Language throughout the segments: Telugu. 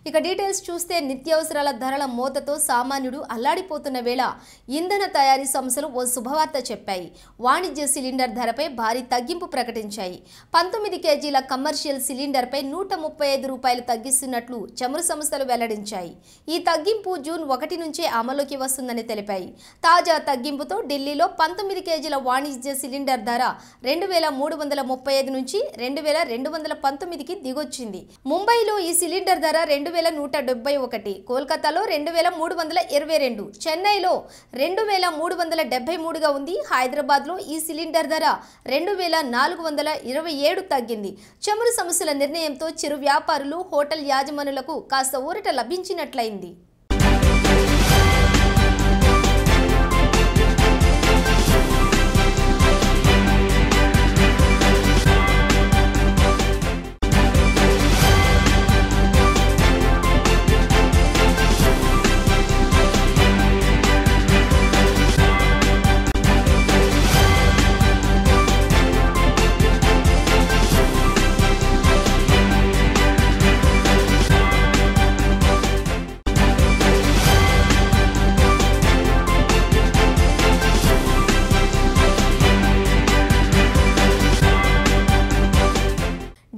ఇక డీటెయిల్స్ చూస్తే నిత్యావసరాల ధరల మోతతో సామాన్యుడు అల్లాడిపోతున్న వేళ ఇంధన తయారీ సంస్థలు ఓ శుభవార్త చెప్పాయి. వాణిజ్య సిలిండర్ ధరపై భారీ తగ్గింపు ప్రకటించాయి. 19 కేజీల కమర్షియల్ సిలిండర్పై 135 రూపాయలు తగ్గిస్తున్నట్లు చమురు సంస్థలు వెల్లడించాయి. ఈ తగ్గింపు జూన్ 1 నుంచే అమలుకి వస్తుందని తెలిపాయి. తాజా తగ్గింపుతో ఢిల్లీలో 19 కేజీల వాణిజ్య సిలిండర్ ధర 2335 నుంచి 2219కి దిగొచ్చింది. ముంబైలో ఈ సిలిండర్ ధర 2171, కోల్కతాలో 2322, చెన్నైలో 2373గా ఉంది. హైదరాబాద్లో ఈ సిలిండర్ ధర 2427 తగ్గింది. చమురు సంస్థల నిర్ణయంతో చిరు వ్యాపారులు, హోటల్ యాజమానులకు కాస్త ఊరట లభించినట్లయింది.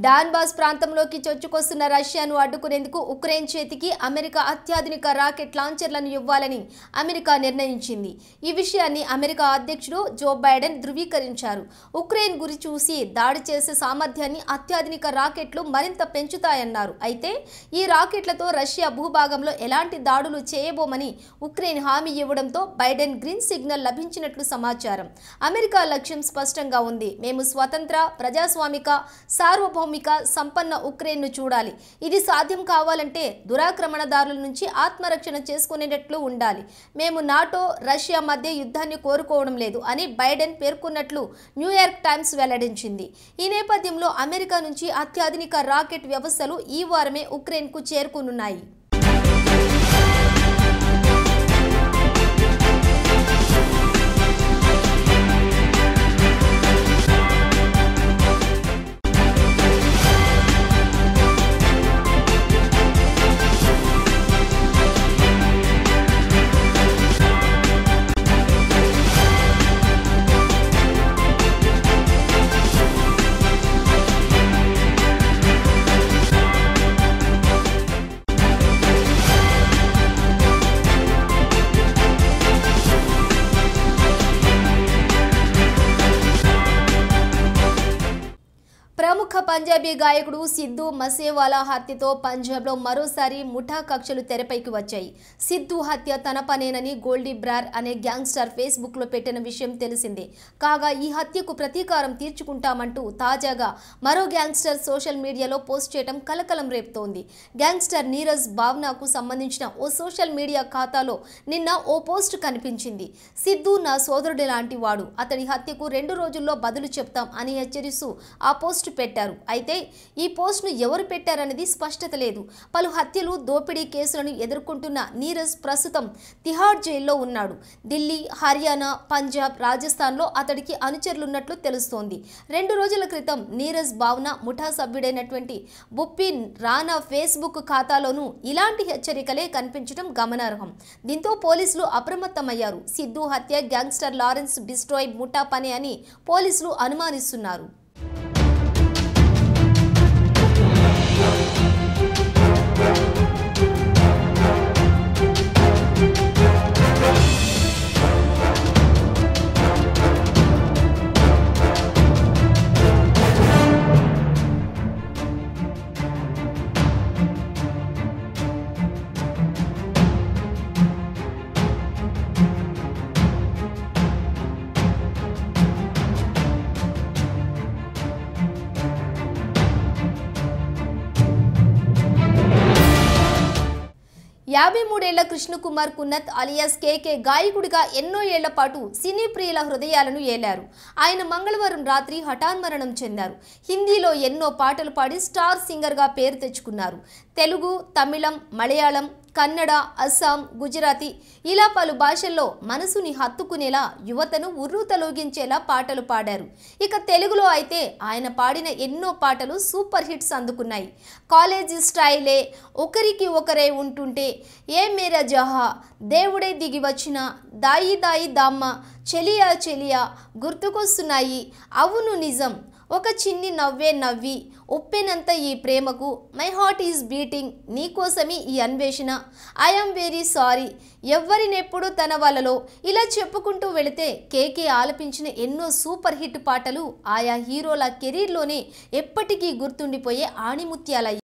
డాన్బాస్ ప్రాంతంలోకి చొచ్చుకొస్తున్న రష్యాను అడ్డుకునేందుకు ఉక్రెయిన్ చేతికి అమెరికా అత్యాధునిక రాకెట్ లాంచర్లను ఇవ్వాలని అమెరికా నిర్ణయించింది. ఈ విషయాన్ని అమెరికా అధ్యక్షుడు జో బైడెన్ ధృవీకరించారు. ఉక్రెయిన్ గురి చూసి దాడి చేసే సామర్థ్యాన్ని అత్యాధునిక రాకెట్లు మరింత పెంచుతాయన్నారు. అయితే ఈ రాకెట్లతో రష్యా భూభాగంలో ఎలాంటి దాడులు చేయబోమని ఉక్రెయిన్ హామీ ఇవ్వడంతో బైడెన్ గ్రీన్ సిగ్నల్ లభించినట్లు సమాచారం. అమెరికా లక్ష్యం స్పష్టంగా ఉంది. మేము స్వతంత్ర, ప్రజాస్వామిక, సార్వభౌమిక, సంపన్న ఉక్రెయిన్ను చూడాలి. ఇది సాధ్యం కావాలంటే దురాక్రమణదారుల నుంచి ఆత్మరక్షణ చేసుకునేటట్లు ఉండాలి. మేము నాటో, రష్యా మధ్య యుద్ధాన్ని కోరుకోవడం లేదు అని బైడెన్ పేర్కొన్నట్లు న్యూయార్క్ టైమ్స్ వెల్లడించింది. ఈ నేపథ్యంలో అమెరికా నుంచి అత్యాధునిక రాకెట్ వ్యవస్థలు ఈ వారమే ఉక్రెయిన్కు చేరుకునున్నాయి. ప్రముఖ పంజాబీ గాయకుడు సిద్ధు మసేవాలా హత్యతో పంజాబ్లో మరోసారి ముఠా కక్షలు తెరపైకి వచ్చాయి. సిద్ధు హత్య తన పనేనని గోల్డీ బ్రార్ అనే గ్యాంగ్స్టర్ ఫేస్బుక్లో పెట్టిన విషయం తెలిసిందే. కాగా ఈ హత్యకు ప్రతీకారం తీర్చుకుంటామంటూ తాజాగా మరో గ్యాంగ్స్టర్ సోషల్ మీడియాలో పోస్ట్ చేయడం కలకలం రేపుతోంది. గ్యాంగ్స్టర్ నీరజ్ భావనాకు సంబంధించిన ఓ సోషల్ మీడియా ఖాతాలో నిన్న ఓ పోస్ట్ కనిపించింది. సిద్ధు నా సోదరుడి లాంటి వాడు, అతడి హత్యకు 2 రోజుల్లో బదులు చెప్తాం అని హెచ్చరిస్తూ ఆ పోస్ట్ పెట్టారు. అయితే ఈ పోస్ట్ను ఎవరు పెట్టారనేది స్పష్టత లేదు. పలు హత్యలు, దోపిడీ కేసులను ఎదుర్కొంటున్న నీరజ్ ప్రస్తుతం తిహార్ జైల్లో ఉన్నాడు. ఢిల్లీ, హర్యానా, పంజాబ్, రాజస్థాన్లో అతడికి అనుచరులున్నట్లు తెలుస్తోంది. 2 రోజుల క్రితం నీరజ్ భావన ముఠా సభ్యుడైనటువంటి బుప్పిన్ రాణా ఫేస్బుక్ ఖాతాలోనూ ఇలాంటి హెచ్చరికలే కనిపించడం గమనార్హం. దీంతో పోలీసులు అప్రమత్తమయ్యారు. సిద్ధు హత్య గ్యాంగ్స్టర్ లారెన్స్ బిస్ట్రాయ్ ముఠా పని అని పోలీసులు అనుమానిస్తున్నారు. యాభై 53 ఏళ్ల కృష్ణకుమార్ కున్నత్ అలియాస్ కేకే గాయకుడిగా ఎన్నో ఏళ్ల పాటు సినీ ప్రియుల హృదయాలను ఏలారు. ఆయన మంగళవారం రాత్రి హఠాన్మరణం చెందారు. హిందీలో ఎన్నో పాటలు పాడి స్టార్ సింగర్గా పేరు తెచ్చుకున్నారు. తెలుగు, తమిళం, మలయాళం, కన్నడ, అస్సాం, గుజరాతీ ఇలా పలు భాషల్లో మనసుని హత్తుకునేలా యువతను ఉర్రూతలూగించేలా పాటలు పాడారు. ఇక తెలుగులో అయితే ఆయన పాడిన ఎన్నో పాటలు సూపర్ హిట్స్ అందుకున్నాయి. కాలేజీ స్టైలే, ఒకరికి ఒకరే ఉంటుంటే, ఏ మేరా జహా, దేవుడే దిగి వచ్చిన, దాయి దాయి దామ్మ, చెలియా చెలియా, గుర్తుకొస్తున్నాయి, అవును నిజం, ఒక చిన్ని నవ్వే నవ్వి, ఉప్పెనంత ఈ ప్రేమకు, మై హార్ట్ ఈజ్ బీటింగ్, నీకోసమే ఈ అన్వేషణ, ఐఎమ్ వెరీ సారీ, ఎవ్వరినెప్పుడు తన వలలో, ఇలా చెప్పుకుంటూ వెళితే కేకే ఆలపించిన ఎన్నో సూపర్ హిట్ పాటలు ఆయా హీరోల కెరీర్లోనే ఎప్పటికీ గుర్తుండిపోయే ఆణిముత్యాలయ్యాయి.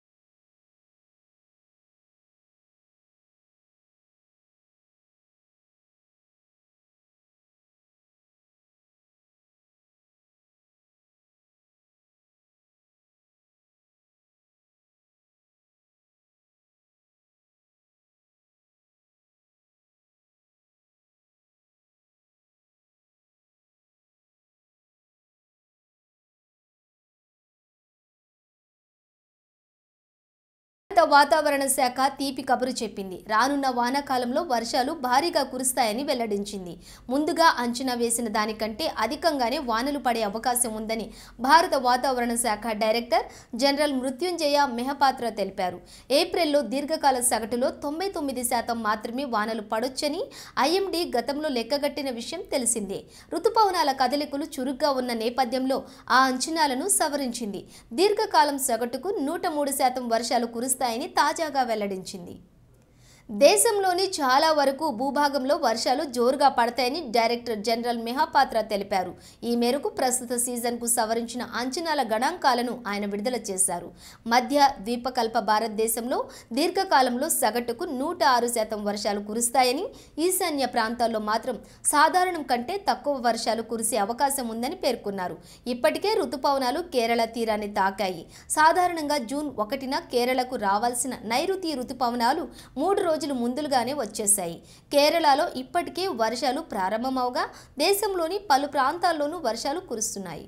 వాతావరణ శాఖ తీపి కబురు చెప్పింది. రానున్న వానాకాలంలో వర్షాలు భారీగా కురుస్తాయని వెల్లడించింది. ముందుగా అంచనా వేసిన దానికంటే అధికంగానే వానలు పడే అవకాశం ఉందని భారత వాతావరణ శాఖ డైరెక్టర్ జనరల్ మృత్యుంజయ మెహపాత్ర తెలిపారు. ఏప్రిల్లో దీర్ఘకాల సగటులో 99% మాత్రమే వానలు పడొచ్చని ఐఎండీ గతంలో లెక్కగట్టిన విషయం తెలిసిందే. రుతుపవనాల కదలికలు చురుగ్గా ఉన్న నేపథ్యంలో ఆ అంచనాలను సవరించింది. దీర్ఘకాలం సగటుకు 103% వర్షాలు కురుస్తాయని తాజాగా వెల్లడించింది. దేశంలోని చాలా వరకు భూభాగంలో వర్షాలు జోరుగా పడతాయని డైరెక్టర్ జనరల్ మెహపాత్ర తెలిపారు. ఈ మేరకు ప్రస్తుత సీజన్కు సవరించిన అంచనాల గణాంకాలను ఆయన విడుదల చేశారు. మధ్య ద్వీపకల్ప భారతదేశంలో దీర్ఘకాలంలో సగటుకు 106% వర్షాలు కురుస్తాయని, ఈశాన్య ప్రాంతాల్లో మాత్రం సాధారణం కంటే తక్కువ వర్షాలు కురిసే అవకాశం ఉందని పేర్కొన్నారు. ఇప్పటికే రుతుపవనాలు కేరళ తీరాన్ని తాకాయి. సాధారణంగా జూన్ 1న కేరళకు రావాల్సిన నైరుతి రుతుపవనాలు 3 రోజులు ముందుగానే వచ్చేశాయి. కేరళలో ఇప్పటికే వర్షాలు ప్రారంభమవగా దేశంలోని పలు ప్రాంతాల్లోనూ వర్షాలు కురుస్తున్నాయి.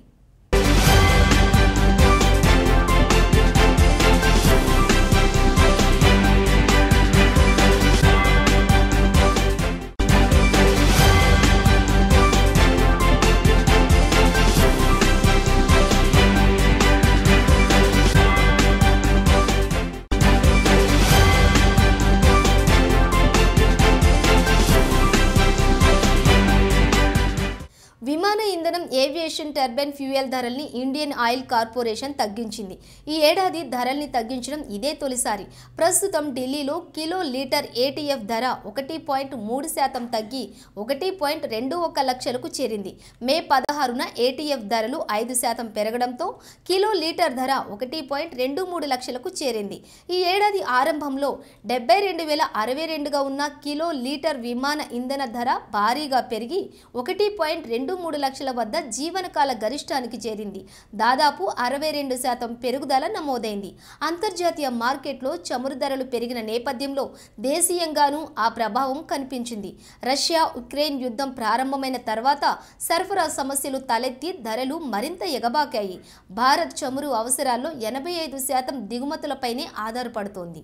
విమాన ఇంధనం, ఏవియేషన్ టర్బైన్ ఫ్యూయల్ ధరల్ని ఇండియన్ ఆయిల్ కార్పొరేషన్ తగ్గించింది. ఈ ఏడాది ధరల్ని తగ్గించడం ఇదే తొలిసారి. ప్రస్తుతం ఢిల్లీలో కిలో లీటర్ ఏటీఎఫ్ ధర 1.3% తగ్గి 1.21 లక్షలకు చేరింది. మే 16న ఏటీఎఫ్ ధరలు 5% పెరగడంతో కిలో లీటర్ ధర 1.23 లక్షలకు చేరింది. ఈ ఏడాది ఆరంభంలో 72,062గా ఉన్న కిలో లీటర్ విమాన ఇంధన ధర భారీగా పెరిగి 1.23 లక్షల వద్ద జీవనకాల గరిష్టానికి చేరింది. దాదాపు 62% పెరుగుదల నమోదైంది. అంతర్జాతీయ మార్కెట్లో చమురు ధరలు పెరిగిన నేపథ్యంలో దేశీయంగానూ ఆ ప్రభావం కనిపించింది. రష్యా ఉక్రెయిన్ యుద్ధం ప్రారంభమైన తర్వాత సరఫరా సమస్యలు తలెత్తి ధరలు మరింత ఎగబాకాయి. భారత్ చమురు అవసరాల్లో 85% దిగుమతులపైనే ఆధారపడుతోంది.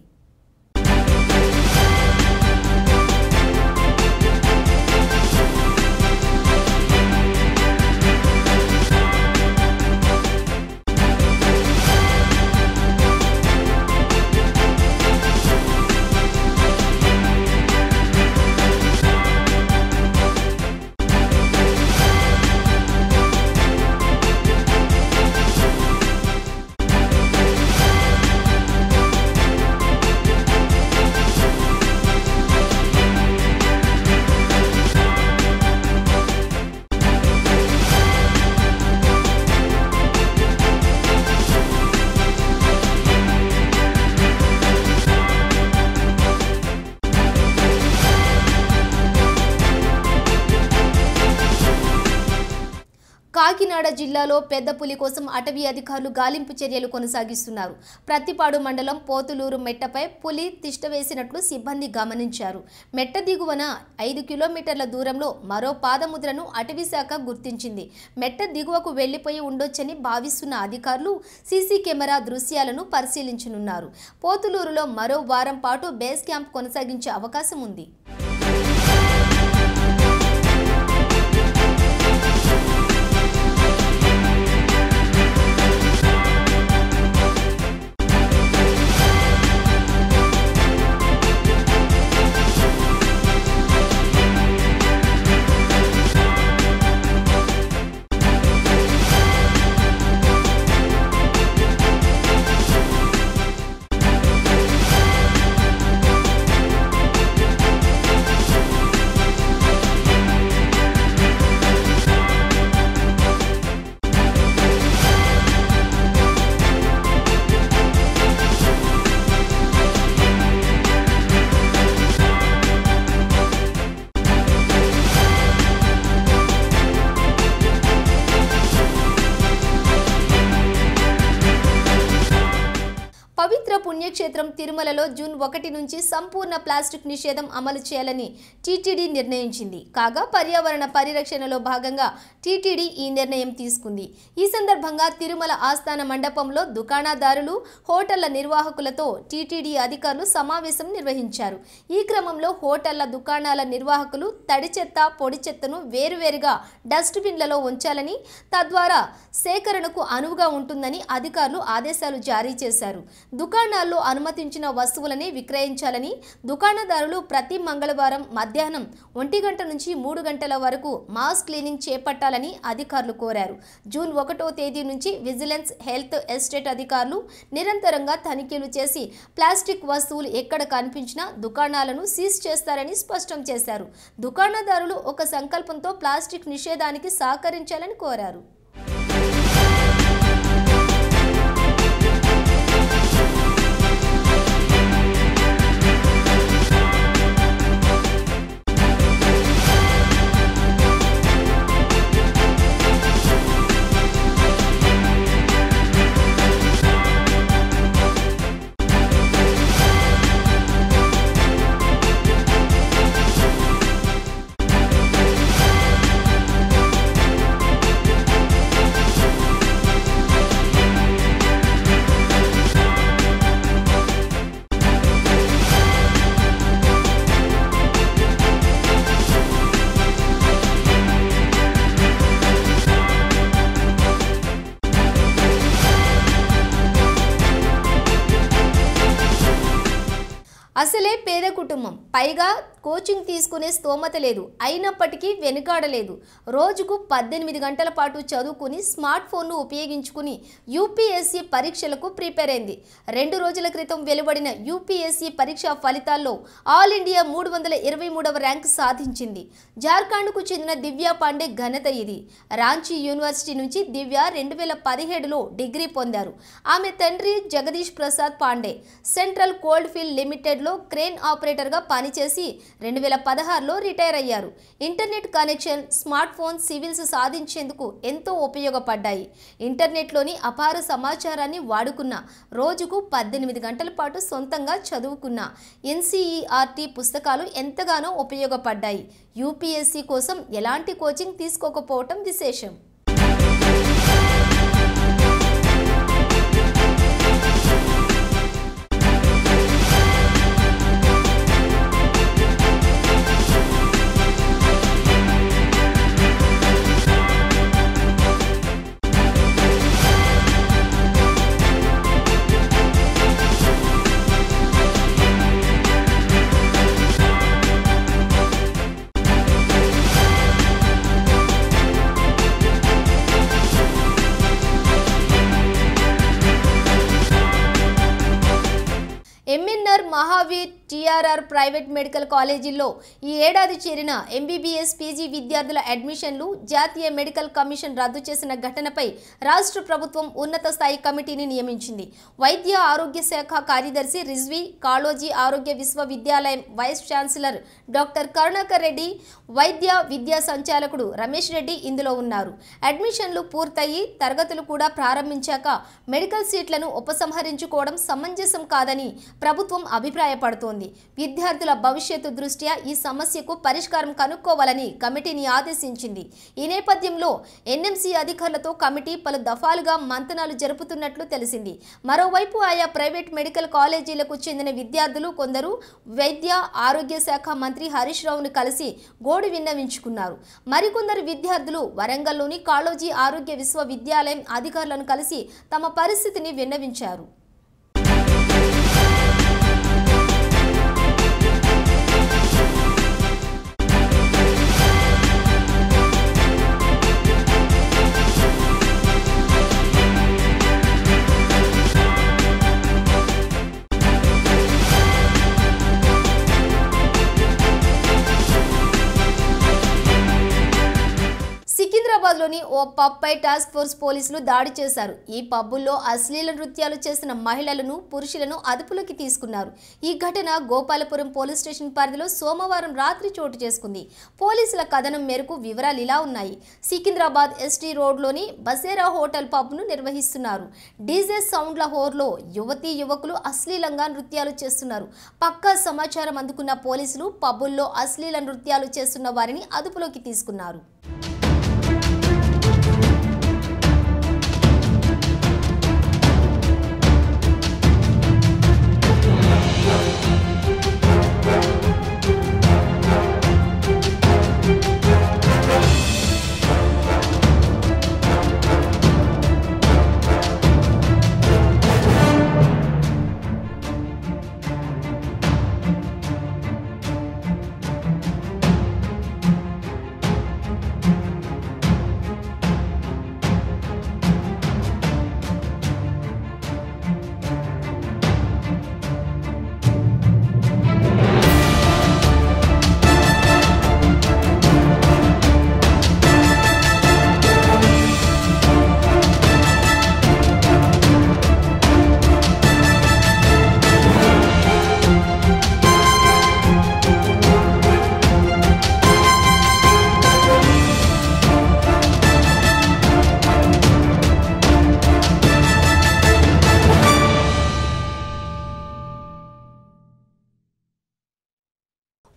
కాకినాడ జిల్లాలో పెద్ద పులి కోసం అటవీ అధికారులు గాలింపు చర్యలు కొనసాగిస్తున్నారు. ప్రత్తిపాడు మండలం పోతులూరు మెట్టపై పులి తిష్టవేసినట్లు సిబ్బంది గమనించారు. మెట్ట దిగువన 5 కిలోమీటర్ల దూరంలో మరో పాదముద్రను అటవీ శాఖ గుర్తించింది. మెట్ట దిగువకు వెళ్లిపోయి ఉండొచ్చని భావిస్తున్న అధికారులు సీసీ కెమెరా దృశ్యాలను పరిశీలించనున్నారు. పోతులూరులో మరో వారం పాటు బేస్ క్యాంప్ కొనసాగించే అవకాశం ఉంది. పవిత్ర పుణ్యక్షేత్రం తిరుమలలో జూన్ 1 నుంచి సంపూర్ణ ప్లాస్టిక్ నిషేధం అమలు చేయాలని టీటీడీ నిర్ణయించింది. కాగా పర్యావరణ పరిరక్షణలో భాగంగా టీటీడీ ఈ నిర్ణయం తీసుకుంది. ఈ సందర్భంగా తిరుమల ఆస్థాన మండపంలో దుకాణదారులు, హోటళ్ల నిర్వాహకులతో టీటీడీ అధికారులు సమావేశం నిర్వహించారు. ఈ క్రమంలో హోటళ్ల, దుకాణాల నిర్వాహకులు తడి చెత్త, పొడి చెత్తను వేరువేరుగా డస్ట్బిన్లలో ఉంచాలని, తద్వారా సేకరణకు అనువుగా ఉంటుందని అధికారులు ఆదేశాలు జారీ చేశారు. దుకాణాల్లో అనుమతించిన వస్తువులనే విక్రయించాలని, దుకాణదారులు ప్రతి మంగళవారం మధ్యాహ్నం 1 గంట నుంచి 3 గంటల వరకు మాస్ క్లీనింగ్ చేపట్టాలని అధికారులు కోరారు. జూన్ 1వ తేదీ నుంచి విజిలెన్స్, హెల్త్, ఎస్టేట్ అధికారులు నిరంతరంగా తనిఖీలు చేసి ప్లాస్టిక్ వస్తువులు ఎక్కడ కనిపించినా దుకాణాలను సీజ్ చేస్తారని స్పష్టం చేశారు. దుకాణదారులు ఒక సంకల్పంతో ప్లాస్టిక్ నిషేధానికి సహకరించాలని కోరారు. అసలే పేద కుటుంబం, పైగా కోచింగ్ తీసుకునే స్తోమత లేదు. అయినప్పటికీ వెనుకాడలేదు. రోజుకు 18 గంటల పాటు చదువుకుని స్మార్ట్ ఫోన్ను ఉపయోగించుకుని యూపీఎస్సీ పరీక్షలకు ప్రిపేర్ అయింది. 2 రోజుల క్రితం వెలువడిన యూపీఎస్సీ పరీక్షా ఫలితాల్లో ఆల్ ఇండియా 323వ ర్యాంక్ సాధించింది. జార్ఖండ్కు చెందిన దివ్య పాండే ఘనత ఇది. రాంచీ యూనివర్సిటీ నుంచి దివ్య 2017లో డిగ్రీ పొందారు. ఆమె తండ్రి Jagdish Prasad Pandey central coal field limited crane ఆపరేటర్గా పనిచేసి 2016లో రిటైర్ అయ్యారు. Internet connection, smart phone, civils సాధించేందుకు ఎంతో ఉపయోగపడ్డాయి. ఇంటర్నెట్లోని అపార సమాచారాన్ని వాడుకున్న, రోజుకు 18 గంటల పాటు సొంతంగా చదువుకున్న, ఎన్సీఈఆర్టీ పుస్తకాలు ఎంతగానో ఉపయోగపడ్డాయి. యూపీఎస్సీ కోసం ఎలాంటి కోచింగ్ తీసుకోకపోవటం విశేషం. MNR Mahavir TRR private medical కాలేజీల్లో ఈ ఏడాది చేరిన ఎంబీబీఎస్ పీజీ విద్యార్థుల అడ్మిషన్లు జాతీయ మెడికల్ కమిషన్ రద్దు చేసిన ఘటనపై రాష్ట్ర ప్రభుత్వం ఉన్నత స్థాయి కమిటీని నియమించింది. వైద్య ఆరోగ్య శాఖ కార్యదర్శి రిజ్వీ, కాళోజీ ఆరోగ్య విశ్వవిద్యాలయం vice chancellor doctor Karunakar Reddy, వైద్య విద్యా సంచాలకుడు రమేష్ రెడ్డి ఇందులో ఉన్నారు. అడ్మిషన్లు పూర్తయి తరగతులు కూడా ప్రారంభించాక మెడికల్ సీట్లను ఉపసంహరించుకోవడం సమంజసం కాదని ప్రభుత్వం అభిప్రాయపడుతోంది. విద్యార్థుల భవిష్యత్తు దృష్ట్యా ఈ సమస్యకు పరిష్కారం కనుక్కోవాలని కమిటీని ఆదేశించింది. ఈ నేపథ్యంలో ఎన్ఎంసీ అధికారులతో కమిటీ పలు దఫాలుగా మంతనాలు జరుపుతున్నట్లు తెలిసింది. మరోవైపు ఆయా ప్రైవేట్ మెడికల్ కాలేజీలకు చెందిన విద్యార్థులు కొందరు వైద్య ఆరోగ్య శాఖ మంత్రి హరీష్ రావును కలిసి గోడు విన్నవించుకున్నారు. మరికొందరు విద్యార్థులు వరంగల్లోని కాళోజీ ఆరోగ్య విశ్వవిద్యాలయం అధికారులను కలిసి తమ పరిస్థితిని విన్నవించారు. సికింద్రాబాద్లోని ఓ పబ్పై టాస్క్ ఫోర్స్ పోలీసులు దాడి చేశారు. ఈ పబ్బుల్లో అశ్లీల నృత్యాలు చేసిన మహిళలను, పురుషులను అదుపులోకి తీసుకున్నారు. ఈ ఘటన గోపాలపురం పోలీస్ స్టేషన్ పరిధిలో సోమవారం రాత్రి చోటు చేసుకుంది. పోలీసుల కథనం మేరకు వివరాలు ఇలా ఉన్నాయి. సికింద్రాబాద్ ఎస్టీ రోడ్లోని బసేరా హోటల్ పబ్ను నిర్వహిస్తున్నారు. డీజే సౌండ్ల హోర్లో యువతీ యువకులు అశ్లీలంగా నృత్యాలు చేస్తున్నారు. పక్కా సమాచారం అందుకున్న పోలీసులు పబ్బుల్లో అశ్లీల నృత్యాలు చేస్తున్న వారిని అదుపులోకి తీసుకున్నారు.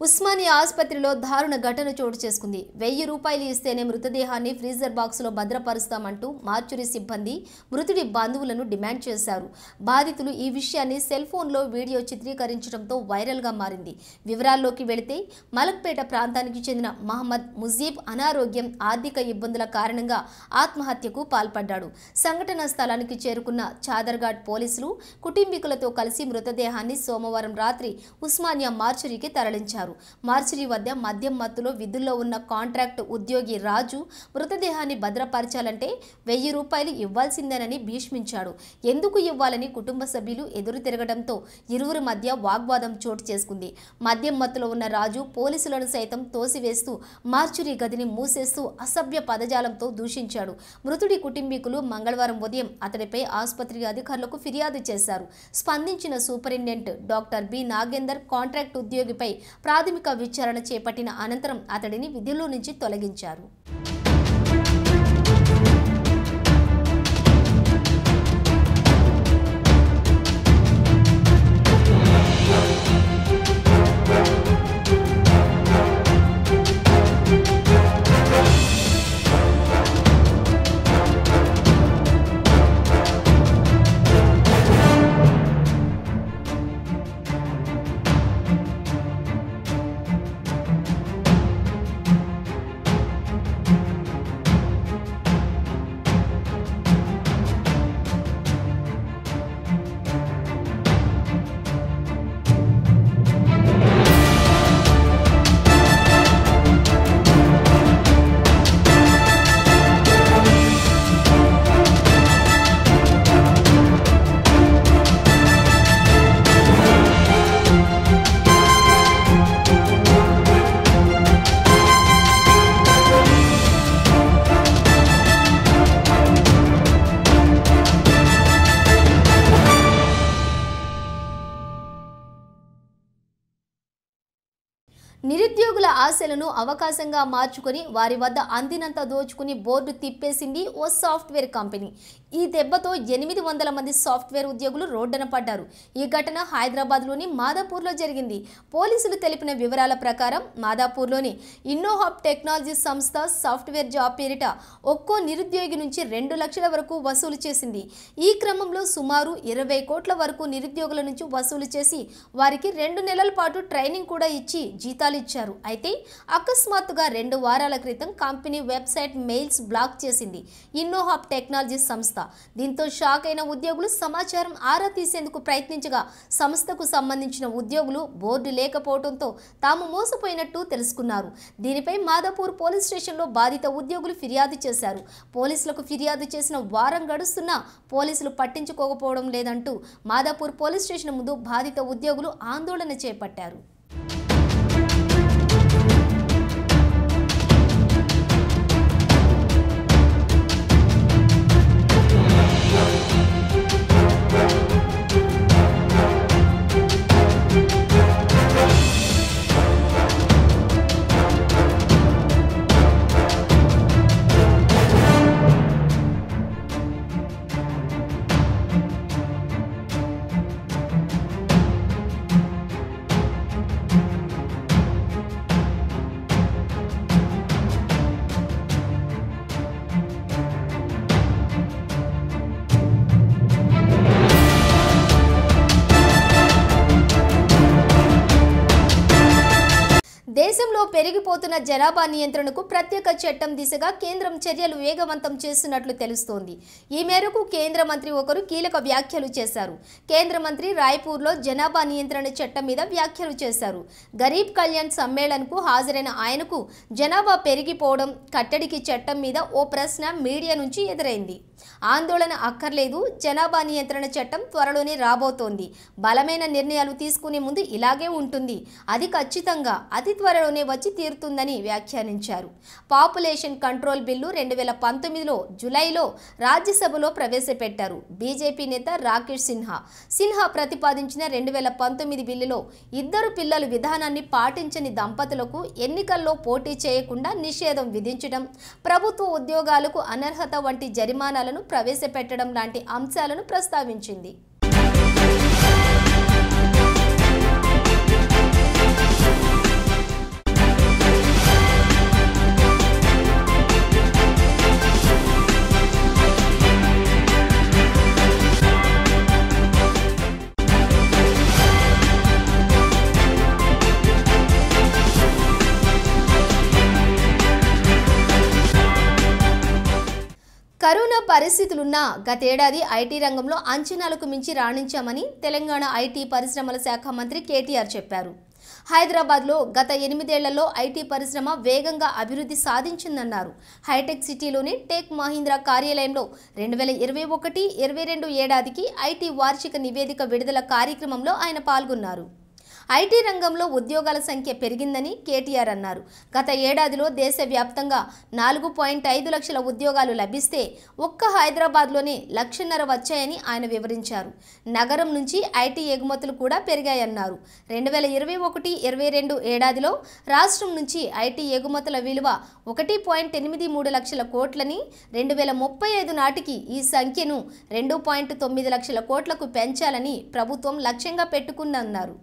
ఉస్మానియా ఆసుపత్రిలో దారుణ ఘటన చోటు చేసుకుంది. 1000 రూపాయలు ఇస్తేనే మృతదేహాన్ని ఫ్రీజర్ బాక్సులో భద్రపరుస్తామంటూ మార్చురీ సిబ్బంది మృతుడి బంధువులను డిమాండ్ చేశారు. బాధితులు ఈ విషయాన్ని సెల్ ఫోన్లో వీడియో చిత్రీకరించడంతో వైరల్గా మారింది. వివరాల్లోకి వెళితే మలక్పేట ప్రాంతానికి చెందిన మహమ్మద్ ముజీబ్ అనారోగ్యం, ఆర్థిక ఇబ్బందుల కారణంగా ఆత్మహత్యకు పాల్పడ్డాడు. సంఘటనా స్థలానికి చేరుకున్న చాదర్ఘాట్ పోలీసులు కుటుంబీకులతో కలిసి మృతదేహాన్ని సోమవారం రాత్రి ఉస్మానియా మార్చురీకి తరలించారు. మార్చురీ వద్ద మద్యం మత్తులో విధుల్లో ఉన్న కాంట్రాక్ట్ ఉద్యోగి రాజు మృతదేహాన్ని భద్రపరచాలంటే 1000 రూపాయలు ఇవ్వాల్సిందేనని భీష్మించాడు. ఎందుకు ఇవ్వాలని కుటుంబ సభ్యులు ఎదురు తిరగడంతో ఇరువురి మధ్య వాగ్వాదం చోటు చేసుకుంది. మద్యం మత్తులో ఉన్న రాజు పోలీసులను సైతం తోసివేస్తూ మార్చురీ గదిని మూసేస్తూ అసభ్య పదజాలంతో దూషించాడు. మృతుడి కుటుంబీకులు మంగళవారం ఉదయం అతడిపై ఆసుపత్రి అధికారులకు ఫిర్యాదు చేశారు. స్పందించిన superintendent doctor B Nagender contract ఉద్యోగిపై ప్రాథమిక విచారణ చేపట్టిన అనంతరం అతడిని విధుల్లో నుంచి తొలగించారు. నిరుద్యోగుల ఆశలను అవకాశంగా మార్చుకొని వారి వద్ద అందినంత దోచుకుని బోర్డు తిప్పేసింది ఓ సాఫ్ట్వేర్ కంపెనీ. ఈ దెబ్బతో 800 మంది సాఫ్ట్వేర్ ఉద్యోగులు రోడ్డున పడ్డారు. ఈ ఘటన హైదరాబాద్లోని మాదాపూర్లో జరిగింది. పోలీసులు తెలిపిన వివరాల ప్రకారం మాదాపూర్లోని ఇన్నోహాప్ టెక్నాలజీ సంస్థ సాఫ్ట్వేర్ జాబ్ పేరిట ఒక్కో నిరుద్యోగి నుంచి 2 లక్షల వరకు వసూలు చేసింది. ఈ క్రమంలో సుమారు 20 కోట్ల వరకు నిరుద్యోగుల నుంచి వసూలు చేసి వారికి 2 నెలల పాటు ట్రైనింగ్ కూడా ఇచ్చి జీతాలు ఇచ్చారు. అయితే అకస్మాత్తుగా 2 వారాల క్రితం కంపెనీ వెబ్సైట్ మెయిల్స్ బ్లాక్ చేసింది ఇన్నోహాప్ టెక్నాలజీ సంస్థ. దీంతో షాక్ అయిన ఉద్యోగులు సమాచారం ఆరా తీసేందుకు ప్రయత్నించగా సంస్థకు సంబంధించిన ఉద్యోగులు బోర్డు లేకపోవడంతో తాము మోసపోయినట్టు తెలుసుకున్నారు. దీనిపై మాదాపూర్ పోలీస్ స్టేషన్లో బాధిత ఉద్యోగులు ఫిర్యాదు చేశారు. పోలీసులకు ఫిర్యాదు చేసిన వారం గడుస్తున్నా పోలీసులు పట్టించుకోకపోవడం లేదంటూ మాదాపూర్ పోలీస్ స్టేషన్ ముందు బాధిత ఉద్యోగులు ఆందోళన చేపట్టారు. దేశంలో పెరిగిపోతున్న జనాభా నియంత్రణకు ప్రత్యేక చట్టం దిశగా కేంద్రం చర్యలు వేగవంతం చేస్తున్నట్లు తెలుస్తోంది. ఈ మేరకు కేంద్ర మంత్రి ఒకరు కీలక వ్యాఖ్యలు చేశారు. కేంద్ర మంత్రి రాయ్పూర్లో జనాభా నియంత్రణ చట్టం మీద వ్యాఖ్యలు చేశారు. గరీబ్ కళ్యాణ్ సమ్మేళనకు హాజరైన ఆయనకు జనాభా పెరిగిపోవడం కట్టడికి చట్టం మీద ఓ ప్రశ్న మీడియా నుంచి ఎదురైంది. ఆందోళన అక్కర్లేదు, జనాభా నియంత్రణ చట్టం త్వరలోనే రాబోతోంది. బలమైన నిర్ణయాలు తీసుకునే ముందు ఇలాగే ఉంటుంది. అది ఖచ్చితంగా అతి త్వరలోనే వచ్చి తీరుతుందని వ్యాఖ్యానించారు. పాపులేషన్ కంట్రోల్ బిల్లు 2019లో జూలైలో రాజ్యసభలో ప్రవేశపెట్టారు. బీజేపీ నేత రాకేష్ సిన్హా ప్రతిపాదించిన 2019 బిల్లులో 2 పిల్లల విధానాన్ని పాటించని దంపతులకు ఎన్నికల్లో పోటీ చేయకుండా నిషేధం విధించడం, ప్రభుత్వ ఉద్యోగాలకు అనర్హత వంటి జరిమానాలను ప్రవేశపెట్టడం లాంటి అంశాలను ప్రస్తావించింది. కరోనా పరిస్థితులున్నా గతేడాది ఐటీ రంగంలో అంచనాలకు మించి రాణించామని తెలంగాణ ఐటీ పరిశ్రమల శాఖ మంత్రి కేటీఆర్ చెప్పారు. హైదరాబాద్లో గత 8 ఏళ్లలో ఐటీ పరిశ్రమ వేగంగా అభివృద్ధి సాధించిందన్నారు. హైటెక్ సిటీలోని టెక్ మహీంద్రా కార్యాలయంలో 2021-22 ఏడాదికి ఐటీ వార్షిక నివేదిక విడుదల కార్యక్రమంలో ఆయన పాల్గొన్నారు. ఐటీ రంగంలో ఉద్యోగాల సంఖ్య పెరిగిందని కేటీఆర్ అన్నారు. గత ఏడాదిలో దేశవ్యాప్తంగా 4.5 లక్షల ఉద్యోగాలు లభిస్తే ఒక్క హైదరాబాద్లోనే 1.5 లక్షలు వచ్చాయని ఆయన వివరించారు. నగరం నుంచి ఐటీ ఎగుమతులు కూడా పెరిగాయన్నారు. 2021-22 ఏడాదిలో రాష్ట్రం నుంచి ఐటీ ఎగుమతుల విలువ 1.83 లక్షల కోట్లని, 2035 నాటికి ఈ సంఖ్యను 2.9 లక్షల కోట్లకు పెంచాలని ప్రభుత్వం లక్ష్యంగా పెట్టుకుందన్నారు.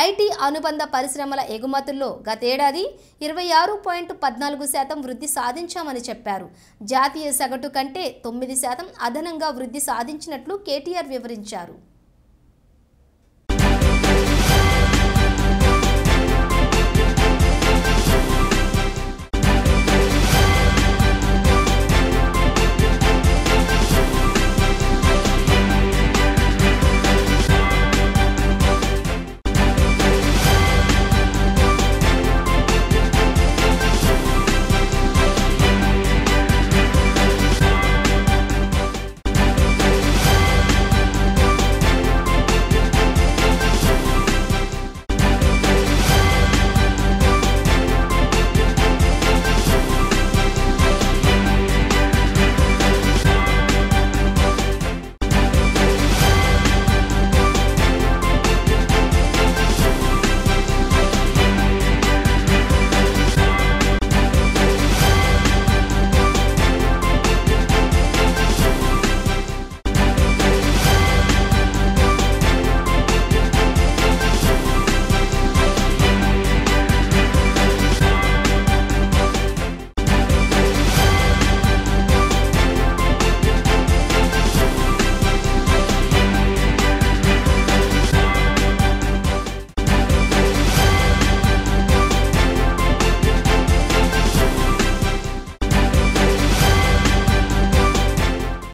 ఐటీ అనుబంధ పరిశ్రమల ఎగుమతుల్లో గతేడాది 26.14% వృద్ధి సాధించామని చెప్పారు. జాతీయ సగటు కంటే 9% అదనంగా వృద్ధి సాధించినట్లు కేటీఆర్ వివరించారు.